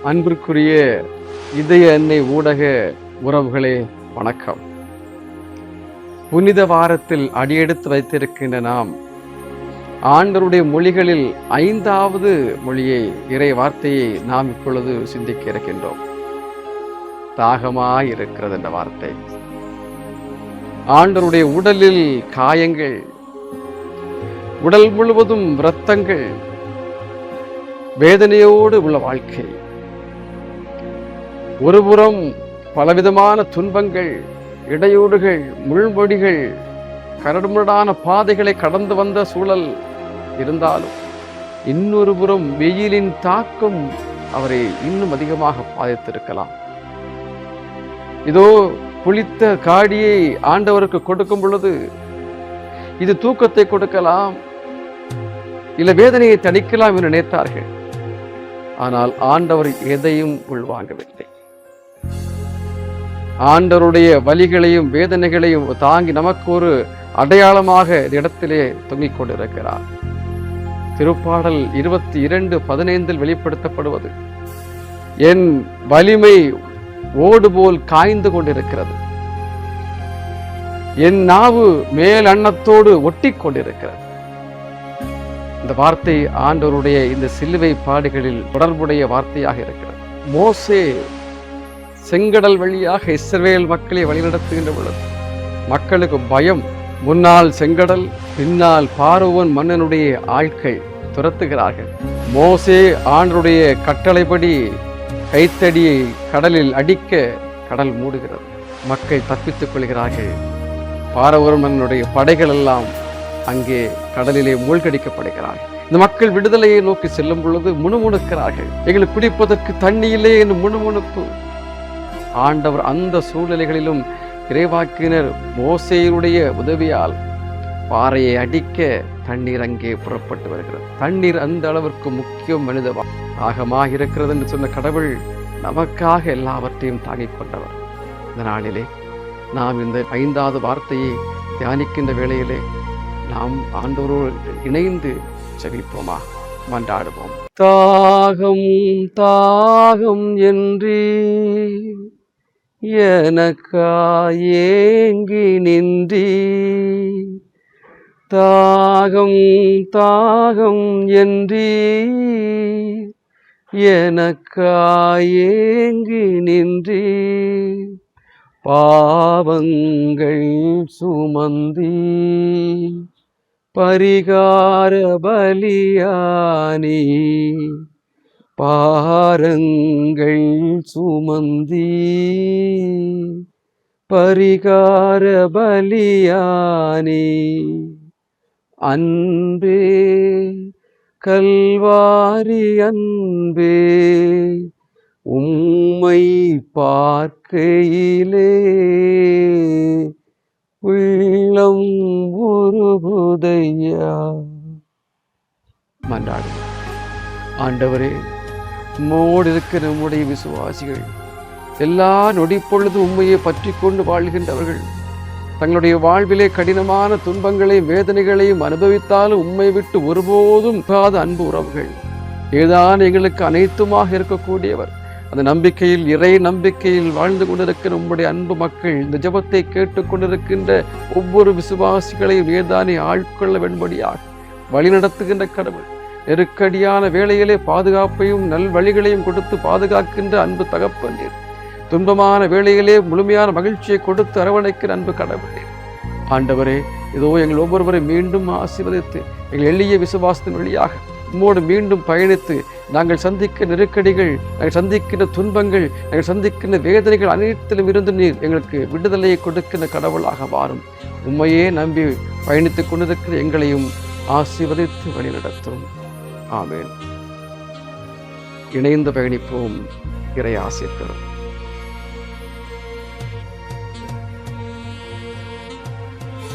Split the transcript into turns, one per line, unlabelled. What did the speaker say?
அன்பிற்குரிய இதய அன்னை ஊடக உறவுகளே வணக்கம். புனித வாரத்தில் அடியெடுத்து வைத்திருக்கின்ற நாம் ஆண்டவருடைய மொழிகளில் 5வது மொழியை, இறை வார்த்தையை நாம் இப்பொழுது சிந்திக்க இருக்கின்றோம். தாகமாய் இருக்கிறது என்ற வார்த்தை. ஆண்டவருடைய உடலில் காயங்கள், உடல் முழுவதும் இரத்தங்கள், வேதனையோடு உள்ள வாழ்க்கை. ஒருபுறம் பலவிதமான துன்பங்கள், இடையூறுகள், முள்மொழிகள், கரடுமுரடான பாதைகளை கடந்து வந்த சூழல் இருந்தாலும், இன்னொரு புறம் வெயிலின் தாக்கம் அவரை இன்னும் அதிகமாக பாதித்திருக்கலாம். இதோ புளித்த காடியை ஆண்டவருக்கு கொடுக்கும் பொழுது இது தூக்கத்தை கொடுக்கலாம், இல்ல வேதனையை தணிக்கலாம் என்று நினைத்தார்கள். ஆனால் ஆண்டவர் எதையும் உள்வாங்கவில்லை. ஆண்டவருடைய வலிகளையும் வேதனைகளையும் தாங்கி நமக்கு ஒரு அடையாளமாக இந்த இடத்திலே தொங்கிக் கொண்டிருக்கிறார். திருப்பாடல் 22:15 வெளிப்படுத்தப்படுவது, என் வலிமை ஓடு போல் காய்ந்து கொண்டிருக்கிறது, என் நாவு மேல் அன்னத்தோடு ஒட்டி கொண்டிருக்கிறது. இந்த வார்த்தை ஆண்டவருடைய இந்த சிலுவை பாடுகளில் தொடர்புடைய வார்த்தையாக இருக்கிறது. மோசே செங்கடல் வழியாக இஸ்ரவேல் மக்களை வழிநடத்துகின்ற பொழுது மக்களுக்கு பயம். முன்னால் செங்கடல், பின்னால் பார்வோன் மன்னனுடைய ஆட்கள் துரத்துகிறார்கள். மோசே ஆண்டவருடைய கட்டளைப்படி கைத்தடியை கடலில் அடிக்க கடல் மூடுகிறது. மக்கள் தப்பித்துக் கொள்கிறார்கள். பார்வோன் மன்னனுடைய படைகள் எல்லாம் அங்கே கடலிலே மூழ்கடிக்கப்படுகிறார்கள். இந்த மக்கள் விடுதலையை நோக்கி செல்லும் பொழுது முணுமுணுக்கிறார்கள். எங்களுக்கு குடிப்பதற்கு தண்ணி இல்லை என்று முணுமுணுப்பு. ஆண்டவர் அந்த சூழ்நிலைகளிலும் இறைவாக்கினர் மோசேயுடைய உதவியால் பாறையை அடிக்க தண்ணீர் அங்கே புறப்பட்டு வருகிறது. தண்ணீர் அந்த அளவிற்கு முக்கியம் மனிதவா ஆகமாக இருக்கிறது என்று சொன்ன கடவுள் நமக்காக எல்லாவற்றையும் தாங்கிக் கொண்டவர். இந்த நாளிலே நாம் இந்த 5வது வார்த்தையை தியானிக்கின்ற வேளையிலே நாம் ஆண்டவரோடு இணைந்து ஜெபிப்போமா, மன்றாடுவோம். தாகம் தாகம் என்று எனக்காய் ஏங்கி நின்றி, தாகம் தாகம் என்று எனக்காய் ஏங்கி நின்றி, பாவங்கள் சுமந்தி பரிகார பலியானி, பாரங்கள் சுமந்தி பரிகார பலியானி, அன்பே கல்வாரி அன்பே உம்மை பார்க்கையிலே உள்ளம் உருகுதையா. மன்றாடு. ஆண்டவரே, உம்மோடு இருக்கிற நம்முடைய விசுவாசிகள் எல்லா நொடி பொழுது உம்மையை பற்றி கொண்டு வாழ்கின்றவர்கள் தங்களுடைய வாழ்விலே கடினமான துன்பங்களையும் வேதனைகளையும் அனுபவித்தாலும் உம்மை விட்டு ஒருபோதும் காத அன்பு உறவுகள் ஏதான் எங்களுக்கு அனைத்துமாக இருக்கக்கூடியவர். அந்த நம்பிக்கையில், இறை நம்பிக்கையில் வாழ்ந்து கொண்டிருக்கிற உம்முடைய அன்பு மக்கள், இந்த ஜெபத்தை கேட்டுக் கொண்டிருக்கின்ற ஒவ்வொரு விசுவாசிகளையும் ஏதானே ஆட்கொள்ள வேண்டும்படியாக வழிநடத்துகின்ற கடவுள், நெருக்கடியான வேளையிலே பாதுகாப்பையும் நல் வழிகளையும் கொடுத்து பாதுகாக்கின்ற அன்பு தகப்பன், துன்பமான வேளையிலே முழுமையான மகிழ்ச்சியை கொடுத்து அரவணைக்கிற அன்பு கடவுள் ஆண்டவரே, இதோ எங்கள் ஒவ்வொருவரை மீண்டும் ஆசீர்வதித்து எங்கள் எளிய விசுவாசத்தின் வழியாக உம்மோடு மீண்டும் பயணித்து நாங்கள் சந்திக்க நெருக்கடிகள், நாங்கள் சந்திக்கின்ற துன்பங்கள், நாங்கள் சந்திக்கின்ற வேதனைகள் அனைத்திலும் இருந்து நீர் எங்களுக்கு விடுதலையை கொடுக்கின்ற கடவுளாக வாரும். உம்மையே நம்பி பயணித்துக் கொண்டிருக்கிற எங்களையும் ஆசீர்வதித்து வழிநடத்தும். ஆமென். இணைந்து பயணிப்போம். இறை ஆசீர்வாதம்.